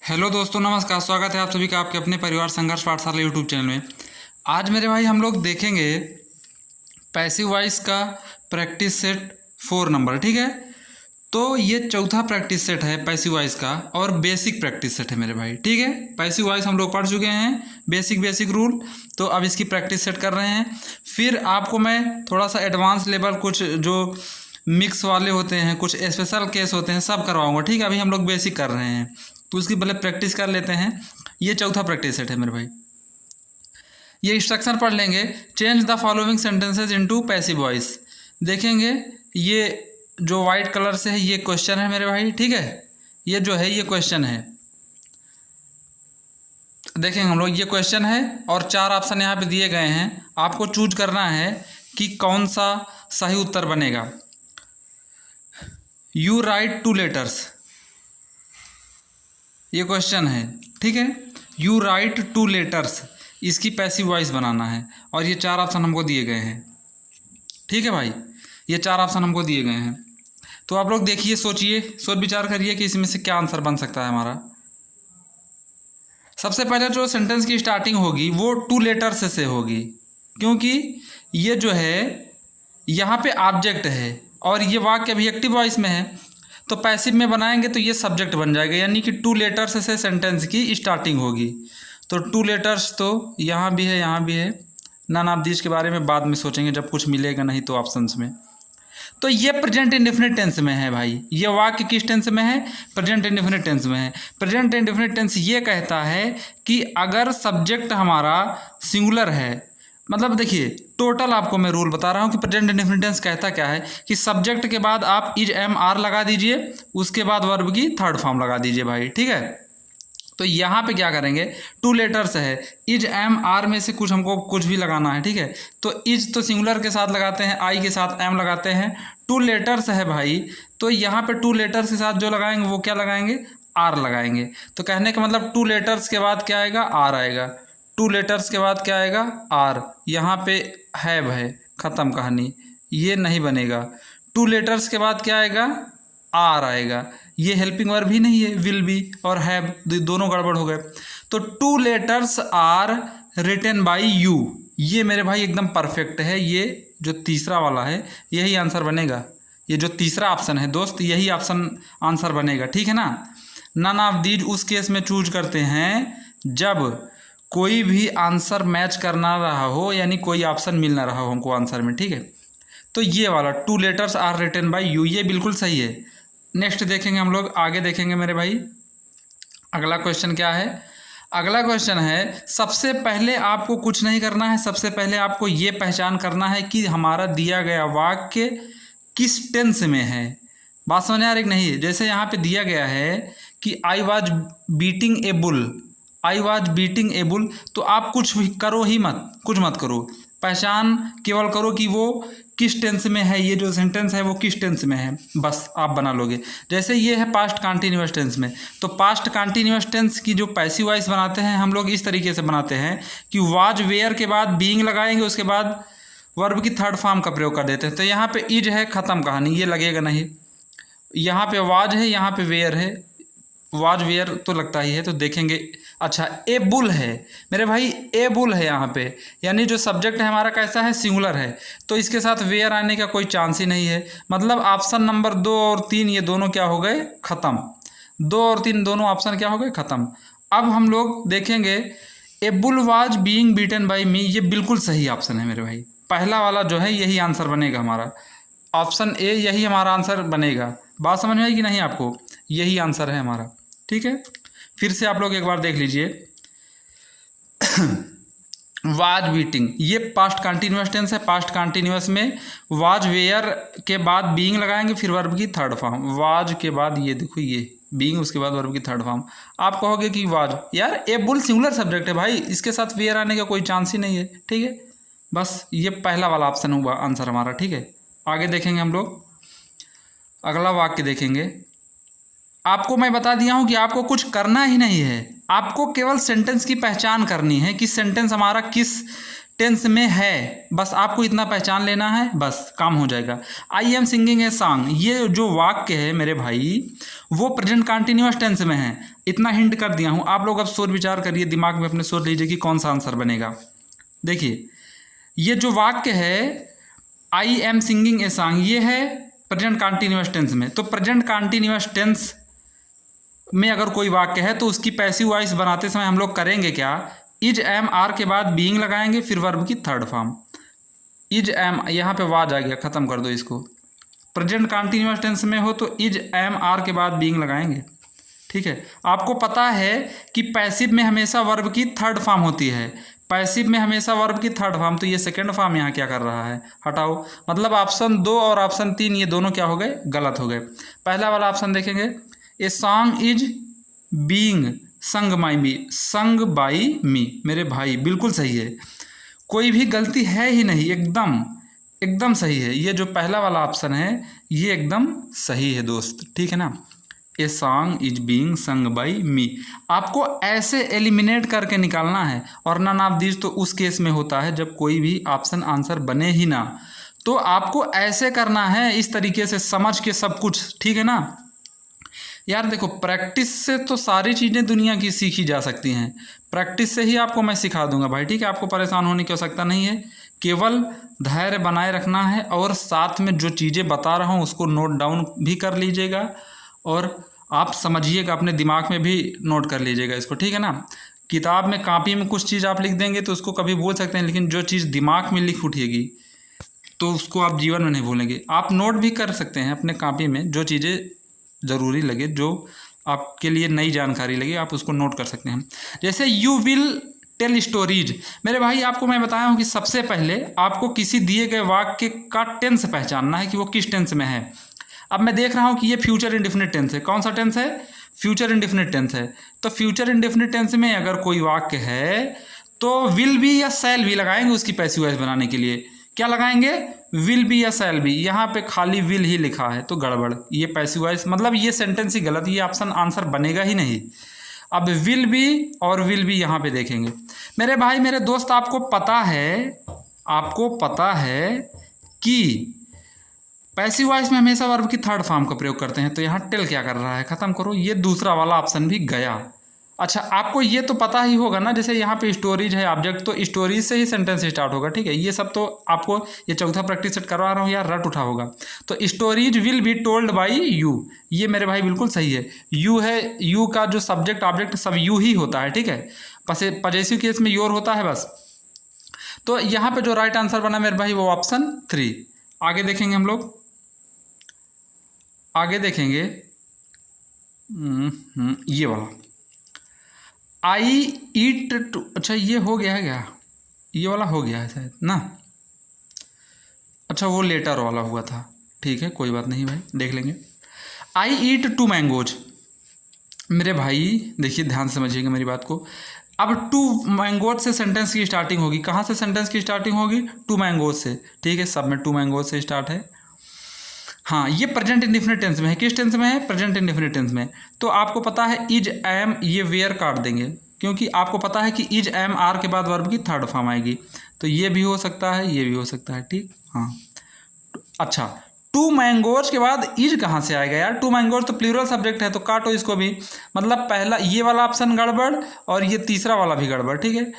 Hello दोस्तों, नमस्कार। स्वागत है आप सभी का आपके अपने परिवार संघर्ष पाठशाला यूट्यूब चैनल में। आज मेरे भाई हम लोग देखेंगे पैसिव वॉइस का प्रैक्टिस सेट 4 नंबर। ठीक है, तो ये चौथा प्रैक्टिस सेट है पैसिव वॉइस का और बेसिक प्रैक्टिस सेट है मेरे भाई। ठीक है, पैसिव वॉइस हम लोग पढ़ चुके हैं, बेसिक रूल। तो अब इसकी प्रैक्टिस सेट कर रहे हैं। फिर आपको मैं थोड़ा सा एडवांस लेवल, कुछ जो मिक्स वाले होते हैं, कुछ स्पेशल केस होते हैं, सब करवाऊंगा। ठीक है, अभी हम लोग बेसिक कर रहे हैं तो उसकी पहले प्रैक्टिस कर लेते हैं। ये चौथा प्रैक्टिस सेट है मेरे भाई। ये इंस्ट्रक्शन पढ़ लेंगे। Change the following sentences into passive voice. देखेंगे ये जो वाइट कलर से है ये क्वेश्चन है मेरे भाई। ठीक है, ये जो है ये क्वेश्चन है। देखेंगे हम लोग, ये क्वेश्चन है और 4 ऑप्शन यहाँ पे दिए गए हैं। आपको चूज करना है कि कौन सा सही उत्तर बनेगा। यू राइट 2 लेटर्स, ये क्वेश्चन है। ठीक है, यू राइट 2 लेटर्स, इसकी पैसिव वॉइस बनाना है और ये 4 ऑप्शन हमको दिए गए हैं। ठीक है भाई, ये 4 ऑप्शन हमको दिए गए हैं। तो आप लोग देखिए, सोचिए, सोच विचार करिए कि इसमें से क्या आंसर बन सकता है हमारा। सबसे पहले जो सेंटेंस की स्टार्टिंग होगी वो 2 लेटर्स से होगी, क्योंकि ये जो है यहाँ पे ऑब्जेक्ट है और ये वाक्य अभी एक्टिव वॉइस में है। तो पैसिव में बनाएंगे तो ये सब्जेक्ट बन जाएगा, यानी कि 2 लेटर्स से सेंटेंस की स्टार्टिंग होगी। तो 2 लेटर्स तो यहाँ भी है, यहाँ भी है। नन ऑफ दिस के बारे में बाद में सोचेंगे जब कुछ मिलेगा नहीं तो ऑप्शंस में। तो ये प्रेजेंट इंडेफिनिट टेंस में है भाई। ये वाक्य किस टेंस में है? प्रेजेंट इंडेफिनिट टेंस में है। प्रेजेंट इंडेफिनिट टेंस ये कहता है कि अगर सब्जेक्ट हमारा सिंगुलर है, मतलब देखिए टोटल आपको मैं रूल बता रहा हूँ कि प्रेजेंट इंडेफिनिट टेंस कहता क्या है कि सब्जेक्ट के बाद आप इज एम आर लगा दीजिए, उसके बाद वर्ब की थर्ड फॉर्म लगा दीजिए भाई। ठीक है, तो यहाँ पे क्या करेंगे, 2 लेटर्स है, इज एम आर में से कुछ हमको कुछ भी लगाना है। ठीक है, तो इज तो सिंगुलर के साथ लगाते हैं, आई के साथ एम लगाते हैं। 2 लेटर्स है भाई, तो यहाँ पे 2 लेटर्स के साथ जो लगाएंगे वो क्या लगाएंगे? आर लगाएंगे। तो कहने का मतलब 2 लेटर्स के बाद क्या आएगा? आर आएगा। 2 लेटर्स के बाद क्या आएगा? आर। यहाँ पे है भाई, ख़त्म कहानी, ये नहीं बनेगा। 2 लेटर्स के बाद क्या आएगा? आर आएगा। ये हेल्पिंग वर्ब भी नहीं है, विल बी और हैव दोनों गड़बड़ हो गए। तो 2 letters are written by you, ये मेरे भाई एकदम परफेक्ट है। ये जो तीसरा वाला है यही आंसर बनेगा। ये जो तीसरा ऑप्शन है दोस्त, यही ऑप्शन आंसर बनेगा। ठीक है ना। नन ऑफ दीज उस केस में चूज करते हैं जब कोई भी आंसर मैच करना रहा हो, यानी कोई ऑप्शन मिल ना रहा हो हमको आंसर में। ठीक है, तो ये वाला 2 letters are written by you, ये बिल्कुल सही है। नेक्स्ट देखेंगे हम लोग, आगे देखेंगे मेरे भाई। अगला क्वेश्चन क्या है? अगला क्वेश्चन है, सबसे पहले आपको कुछ नहीं करना है, सबसे पहले आपको ये पहचान करना है कि हमारा दिया गया वाक्य किस टेंस में है। बात समझ आ रही नहीं? जैसे यहाँ पे दिया गया है कि I was beating A bull, I was beating A bull, तो आप कुछ भी करो ही मत, कुछ मत करो, पहचान केवल करो कि वो किस टेंस में है, ये जो सेंटेंस है वो किस टेंस में है, बस आप बना लोगे। जैसे ये है पास्ट कंटिन्यूअस टेंस में, तो पास्ट कंटिन्यूअस टेंस की जो पैसिव वॉइस बनाते हैं हम लोग इस तरीके से बनाते हैं कि वाज वेयर के बाद बीइंग लगाएंगे, उसके बाद वर्ब की थर्ड फॉर्म का प्रयोग कर देते हैं। तो यहाँ पे इज है, ख़त्म कहानी, ये लगेगा नहीं। यहाँ पे वाज है, यहाँ पे वेयर है, वाज वेयर तो लगता ही है, तो देखेंगे। अच्छा, ए बुल है मेरे भाई, ए बुल है यहाँ पे, यानी जो सब्जेक्ट है हमारा कैसा है? सिंगुलर है, तो इसके साथ वेयर आने का कोई चांस ही नहीं है। मतलब ऑप्शन नंबर 2 और 3 ये दोनों क्या हो गए? ख़त्म। 2 और 3 दोनों ऑप्शन क्या हो गए? ख़त्म। अब हम लोग देखेंगे, a bull was being beaten by me, ये बिल्कुल सही ऑप्शन है मेरे भाई। पहला वाला जो है यही आंसर बनेगा हमारा, ऑप्शन ए यही हमारा आंसर बनेगा। बात समझ में आएगी नहीं आपको? यही आंसर है हमारा। ठीक है, फिर से आप लोग एक बार देख लीजिए। वाज बीटिंग, ये पास्ट कंटिन्यूअस टेंस है। पास्ट कंटिन्यूअस में वाज वेयर के बाद बीइंग लगाएंगे, फिर वर्ब की थर्ड फॉर्म। वाज के बाद ये देखो, ये बीइंग, उसके बाद वर्ब की थर्ड फॉर्म। आप कहोगे कि वाज, यार ए बुल सिंगुलर सब्जेक्ट है भाई, इसके साथ वेयर आने का कोई चांस ही नहीं है। ठीक है, बस ये पहला वाला ऑप्शन हुआ आंसर हमारा। ठीक है, आगे देखेंगे हम लोग, अगला वाक्य देखेंगे। आपको मैं बता दिया हूं कि आपको कुछ करना ही नहीं है, आपको केवल सेंटेंस की पहचान करनी है कि सेंटेंस हमारा किस टेंस में है, बस आपको इतना पहचान लेना है, बस काम हो जाएगा। I am singing a song, ये जो वाक्य है मेरे भाई वो प्रेजेंट कंटिन्यूअस टेंस में है। इतना हिंट कर दिया हूँ, आप लोग अब सोच विचार करिए, दिमाग में अपने सोच लीजिए कि कौन सा आंसर बनेगा। देखिए ये जो वाक्य है I am singing a song, ये है प्रेजेंट कंटिन्यूअस टेंस में। तो प्रेजेंट कंटिन्यूअस टेंस में अगर कोई वाक्य है तो उसकी पैसिव वॉइस बनाते समय हम लोग करेंगे क्या, इज एम आर के बाद बीइंग लगाएंगे, फिर वर्ब की थर्ड फॉर्म इज एम, यहाँ पे वाज आ गया, खत्म कर दो इसको। प्रेजेंट कंटिन्यूअस टेंस में हो तो इज एम आर के बाद बीइंग लगाएंगे, ठीक है। आपको पता है कि पैसिव में हमेशा वर्ब की थर्ड फॉर्म होती है, पैसिव में हमेशा वर्ब की थर्ड फॉर्म, तो ये सेकंड फॉर्म यहाँ क्या कर रहा है, हटाओ। मतलब ऑप्शन 2 और ऑप्शन 3 ये दोनों क्या हो गए, गलत हो गए। पहला वाला ऑप्शन देखेंगे, ए song is being sung by मी, संग बाई मी, मेरे भाई, बिल्कुल सही है, कोई भी गलती है ही नहीं, एकदम एकदम सही है। ये जो पहला वाला ऑप्शन है ये एकदम सही है दोस्त, ठीक है ना। A song is being sung by me, आपको ऐसे एलिमिनेट करके निकालना है, और नन ऑफ दिस तो उस केस में होता है जब कोई भी ऑप्शन आंसर बने ही ना, तो आपको ऐसे करना है, इस तरीके से समझ के सब कुछ, ठीक है ना। यार देखो, प्रैक्टिस से तो सारी चीज़ें दुनिया की सीखी जा सकती हैं, प्रैक्टिस से ही आपको मैं सिखा दूंगा भाई, ठीक है। आपको परेशान होने की आवश्यकता नहीं है, केवल धैर्य बनाए रखना है, और साथ में जो चीज़ें बता रहा हूँ उसको नोट डाउन भी कर लीजिएगा, और आप समझिएगा, अपने दिमाग में भी नोट कर लीजिएगा इसको, ठीक है ना। किताब में कॉपी में कुछ चीज़ आप लिख देंगे तो उसको कभी भूल सकते हैं, लेकिन जो चीज़ दिमाग में लिख उठेगी तो उसको आप जीवन में नहीं भूलेंगे। आप नोट भी कर सकते हैं अपने कॉपी में, जो चीज़ें ज़रूरी लगे, जो आपके लिए नई जानकारी लगे, आप उसको नोट कर सकते हैं। जैसे यू विल टेल स्टोरीज, मेरे भाई आपको मैं बताया हूँ कि सबसे पहले आपको किसी दिए गए वाक्य का टेंस पहचानना है कि वो किस टेंस में है। अब मैं देख रहा हूँ कि ये फ्यूचर इंडेफिनिट टेंस है, कौन सा टेंस है, फ्यूचर इंडेफिनिट टेंस है। तो फ्यूचर इंडेफिनिट टेंस में अगर कोई वाक्य है तो विल बी या शैल बी लगाएंगे उसकी पैसिव वॉइस बनाने के लिए। क्या लगाएंगे, विल बी या शैल बी, यहाँ पे खाली विल ही लिखा है तो गड़बड़, ये पैसिव वॉइस, मतलब ये सेंटेंस ही गलत, ये ऑप्शन आंसर बनेगा ही नहीं। अब विल बी और विल बी यहाँ पे देखेंगे। मेरे भाई मेरे दोस्त, आपको पता है कि पैसिव वॉइस में हमेशा वर्ब की थर्ड फॉर्म का प्रयोग करते हैं, तो यहाँ टेल क्या कर रहा है, खत्म करो, ये दूसरा वाला ऑप्शन भी गया। अच्छा, आपको ये तो पता ही होगा ना, जैसे यहाँ पे स्टोरीज है ऑब्जेक्ट, तो स्टोरीज से ही सेंटेंस स्टार्ट होगा, ठीक है। ये सब तो आपको ये चौथा प्रैक्टिस सेट करवा रहा हूँ यार, रट उठा होगा। तो stories will be told by you, ये मेरे भाई बिल्कुल सही है। यू है, यू का जो सब्जेक्ट ऑब्जेक्ट सब यू ही होता है, ठीक है। पजेसिव केस में योर होता है बस। तो यहाँ पे जो राइट आंसर बना मेरे भाई वो ऑप्शन 3। आगे देखेंगे हम लोग, आगे देखेंगे ये वाला, आई ईट टू, अच्छा ये हो गया है क्या, ये वाला हो गया है शायद ना, अच्छा वो लेटर वाला हुआ था, ठीक है कोई बात नहीं भाई, देख लेंगे। आई ईट 2 मैंगोज, मेरे भाई देखिए ध्यान से समझिएगा मेरी बात को। अब 2 मैंगोज से सेंटेंस की स्टार्टिंग होगी, कहाँ से सेंटेंस की स्टार्टिंग होगी, 2 मैंगोज से, ठीक है। सब में 2 मैंगोज से स्टार्ट है। हाँ, ये प्रेजेंट इंडेफिनिट टेंस में है, किस टेंस में है, प्रेजेंट इंडेफिनिट टेंस में। तो आपको पता है इज एम, ये वेयर काट देंगे, क्योंकि आपको पता है कि इज एम आर के बाद वर्ब की थर्ड फॉर्म आएगी, तो ये भी हो सकता है, ये भी हो सकता है, ठीक। हाँ अच्छा, 2 मैंगोज के बाद इज कहाँ से आएगा यार, 2 मैंगोज तो प्लूरल सब्जेक्ट है, तो काटो इसको भी। मतलब पहला ये वाला ऑप्शन गड़बड़ और ये तीसरा वाला भी गड़बड़, ठीक है।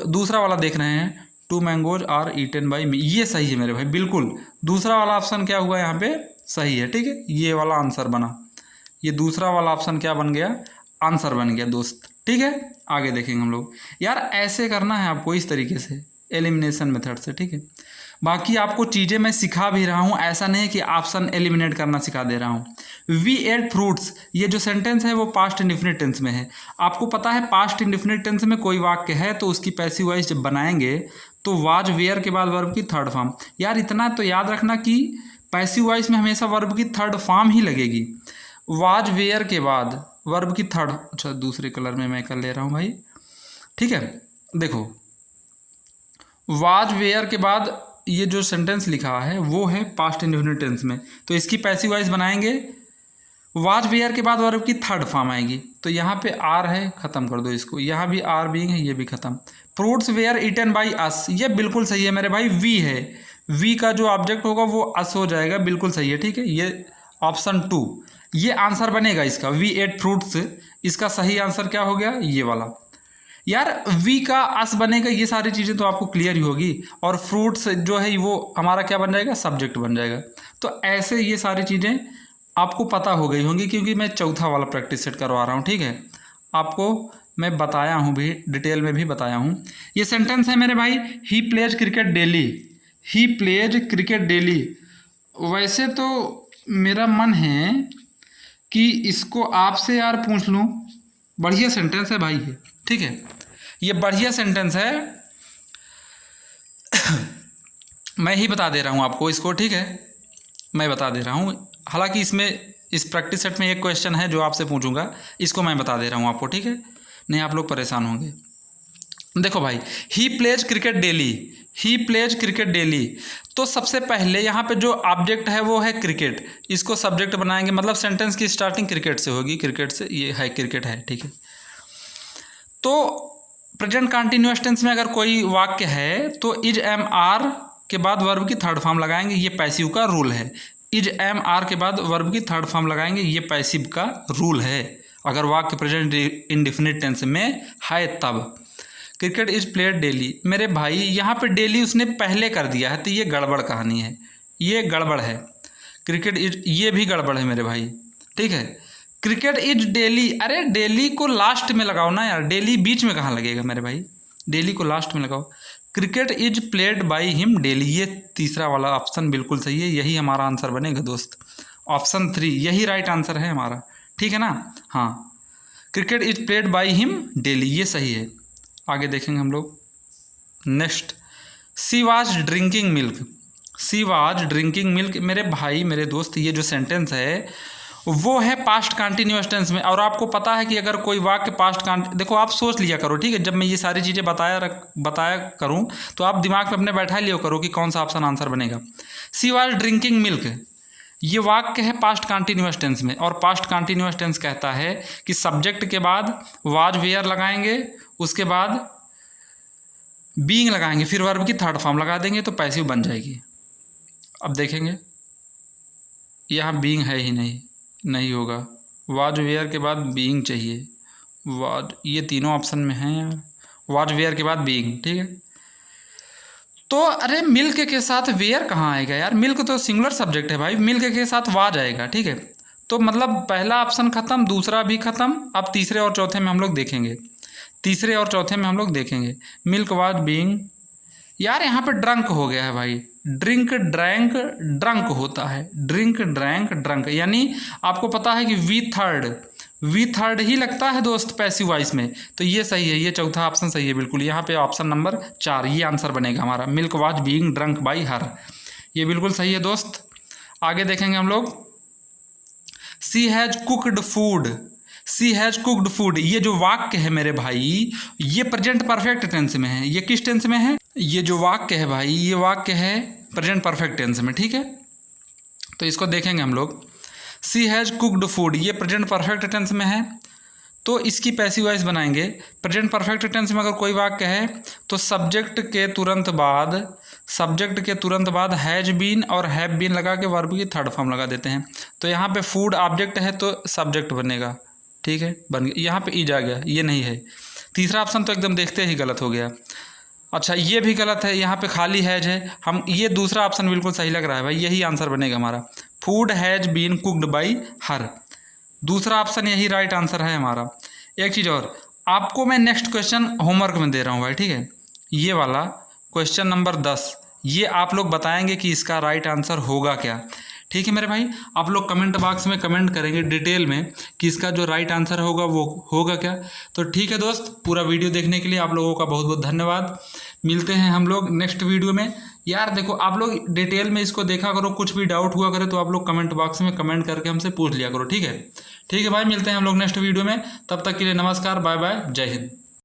दूसरा वाला देख रहे हैं, 2 mangoes are eaten by me, ये सही है मेरे भाई, बिल्कुल। दूसरा वाला ऑप्शन क्या हुआ यहाँ पे, सही है, ठीक है, ये वाला आंसर बना, ये दूसरा वाला ऑप्शन क्या बन गया, आंसर बन गया दोस्त, ठीक है। आगे देखेंगे हम लोग। यार ऐसे करना है आपको, इस तरीके से एलिमिनेशन मेथड से, ठीक है। बाकी आपको चीज़ें मैं सिखा भी रहा हूँ, ऐसा नहीं कि ऑप्शन एलिमिनेट करना सिखा दे रहा हूँ। वी एट फ्रूट्स, ये जो सेंटेंस है वो पास्ट इंडेफिनिट टेंस में है। आपको पता है पास्ट इंडेफिनिट टेंस में कोई वाक्य है तो उसकी पैसिव वॉइस जब बनाएंगे तो वाज वेयर के बाद वर्ब की थर्ड फॉर्म। यार इतना तो याद रखना कि पैसिव वॉइस में हमेशा वर्ब की थर्ड फॉर्म ही लगेगी, वाज वेयर के बाद वर्ब की थर्ड। अच्छा दूसरे कलर में मैं कर ले रहा हूँ भाई, ठीक है। देखो वाज वेयर के बाद ये जो सेंटेंस लिखा है वो है पास्ट इंडेफिनिट टेंस में, तो इसकी पैसिव वॉइस बनाएंगे, वाज वेयर के बाद वर्ब की थर्ड फॉर्म आएगी, तो यहाँ पे आर है, ख़त्म कर दो इसको, यहाँ भी आर बीइंग है, ये भी ख़त्म। Fruits were eaten by us, ये बिल्कुल सही है मेरे भाई, वी है, वी का जो ऑब्जेक्ट होगा वो अस हो जाएगा, बिल्कुल सही है, ठीक है। ये ऑप्शन 2 ये आंसर बनेगा इसका, वी एट फ्रूट्स। इसका सही आंसर क्या हो गया, ये वाला। यार वी का अस बनेगा, ये सारी चीज़ें तो आपको क्लियर ही होगी, और फ्रूट्स जो है वो हमारा क्या बन जाएगा, सब्जेक्ट बन जाएगा। तो ऐसे ये सारी चीज़ें आपको पता हो गई होंगी, क्योंकि मैं चौथा वाला प्रैक्टिस सेट करवा रहा हूँ, ठीक है। आपको मैं बताया हूँ भी, डिटेल में भी बताया हूँ। ये सेंटेंस है मेरे भाई, he plays cricket daily, he plays cricket daily. वैसे तो मेरा मन है कि इसको आपसे यार पूछ लूँ, बढ़िया सेंटेंस है भाई ये, ठीक है, ये बढ़िया सेंटेंस है। मैं ही बता दे रहा हूँ आपको इसको, ठीक है, मैं बता दे रहा हूँ। हालांकि इसमें इस प्रैक्टिस सेट में एक क्वेश्चन है जो आपसे पूछूंगा, इसको मैं बता दे रहा हूँ आपको, ठीक है, नहीं आप लोग परेशान होंगे। देखो भाई, he plays cricket daily, he plays cricket daily. तो सबसे पहले यहाँ पे जो ऑब्जेक्ट है वो है क्रिकेट, इसको सब्जेक्ट बनाएंगे, मतलब सेंटेंस की स्टार्टिंग क्रिकेट से होगी, क्रिकेट से, ये है क्रिकेट है, ठीक है। तो प्रेजेंट कंटिन्यूअस टेंस में अगर कोई वाक्य है तो इज एम आर के बाद वर्ब की थर्ड फॉर्म लगाएंगे, ये पैसिव का रूल है। इज एम आर के बाद वर्ब की थर्ड फॉर्म लगाएंगे, ये पैसिव का रूल है, अगर वाक्य प्रेजेंट इंडेफिनिट टेंस में है तब। क्रिकेट इज प्लेड डेली, मेरे भाई यहाँ पे डेली उसने पहले कर दिया है, तो ये गड़बड़ कहानी है, ये गड़बड़ है। क्रिकेट इज, ये भी गड़बड़ है मेरे भाई, ठीक है। क्रिकेट इज डेली, अरे डेली को लास्ट में लगाओ ना यार, डेली बीच में कहाँ लगेगा मेरे भाई, डेली को लास्ट में लगाओ। Cricket is played by him daily, ये तीसरा वाला ऑप्शन बिल्कुल सही है, यही हमारा आंसर बनेगा दोस्त, ऑप्शन 3 यही राइट आंसर है हमारा, ठीक है ना। हाँ, cricket is played by him daily, ये सही है। आगे देखेंगे हम लोग next, she was drinking milk, she was drinking milk. मेरे भाई मेरे दोस्त, ये जो सेंटेंस है वो है पास्ट कंटिन्यूअस टेंस में, और आपको पता है कि अगर कोई वाक्य देखो आप सोच लिया करो, ठीक है, जब मैं ये सारी चीज़ें बताया करूं तो आप दिमाग में अपने बैठा लिया करो कि कौन सा ऑप्शन आंसर बनेगा। सी वाज ड्रिंकिंग मिल्क, ये वाक्य है पास्ट कंटिन्यूअस टेंस में, और पास्ट कंटिन्यूअस टेंस कहता है कि सब्जेक्ट के बाद वाज वेयर लगाएंगे, उसके बाद बीइंग लगाएंगे, फिर वर्ब की थर्ड फॉर्म लगा देंगे तो पैसिव बन जाएगी। अब देखेंगे यहाँ बीइंग है ही नहीं होगा, वाज वेयर के बाद बीइंग चाहिए, वाज, ये तीनों ऑप्शन में है यार, वाज वेयर के बाद बीइंग, ठीक है। तो अरे मिल्क के साथ वेयर कहाँ आएगा यार, मिल्क तो सिंगुलर सब्जेक्ट है भाई, मिल्क के साथ वाज आएगा, ठीक है। तो मतलब पहला ऑप्शन खत्म, दूसरा भी खत्म, अब तीसरे और चौथे में हम लोग देखेंगे, तीसरे और चौथे में हम लोग देखेंगे मिल्क वाज बीइंग। यार यहाँ पे ड्रंक हो गया है भाई, ड्रिंक ड्रैंक ड्रंक होता है, ड्रिंक ड्रैंक ड्रंक, यानी आपको पता है कि वी थर्ड ही लगता है दोस्त पैसिव वॉइस में, तो ये सही है, ये चौथा ऑप्शन सही है बिल्कुल। यहाँ पे ऑप्शन नंबर 4 ये आंसर बनेगा हमारा, milk was being drunk by her, ये बिल्कुल सही है दोस्त। आगे देखेंगे हम लोग, she has cooked food, she has cooked food, ये जो वाक्य है मेरे भाई ये प्रेजेंट परफेक्ट टेंस में है। ये किस टेंस में है, ये जो वाक्य है भाई ये वाक्य है प्रेजेंट परफेक्ट टेंस में, ठीक है। तो इसको देखेंगे हम लोग, सी हैज कुक्ड फूड, ये प्रेजेंट परफेक्ट टेंस में है, तो इसकी पैसिव वॉइस बनाएंगे। प्रेजेंट परफेक्ट टेंस में अगर कोई वाक्य है तो सब्जेक्ट के तुरंत बाद हैज बीन और हैव बीन लगा के वर्ब की थर्ड फॉर्म लगा देते हैं। तो यहाँ पे फूड ऑब्जेक्ट है तो सब्जेक्ट बनेगा, ठीक है, बन गया। यहाँ पे ईज आ गया, ये नहीं है, तीसरा ऑप्शन तो एकदम देखते ही गलत हो गया। अच्छा ये भी गलत है, यहाँ पे खाली हैज है, हम ये दूसरा ऑप्शन बिल्कुल सही लग रहा है भाई, यही आंसर बनेगा हमारा, food has been cooked by her, दूसरा ऑप्शन यही राइट आंसर है हमारा। एक चीज़ और, आपको मैं नेक्स्ट क्वेश्चन होमवर्क में दे रहा हूँ भाई, ठीक है, ये वाला क्वेश्चन नंबर 10, ये आप लोग बताएंगे कि इसका राइट आंसर होगा क्या, ठीक है मेरे भाई। आप लोग कमेंट बॉक्स में कमेंट करेंगे डिटेल में कि इसका जो राइट आंसर होगा वो होगा क्या। तो ठीक है दोस्त, पूरा वीडियो देखने के लिए आप लोगों का बहुत बहुत धन्यवाद। मिलते हैं हम लोग नेक्स्ट वीडियो में। यार देखो आप लोग डिटेल में इसको देखा करो, कुछ भी डाउट हुआ करे तो आप लोग कमेंट बॉक्स में कमेंट करके हमसे पूछ लिया करो, ठीक है। ठीक है भाई, मिलते हैं हम लोग नेक्स्ट वीडियो में, तब तक के लिए नमस्कार, बाय बाय, जय हिंद।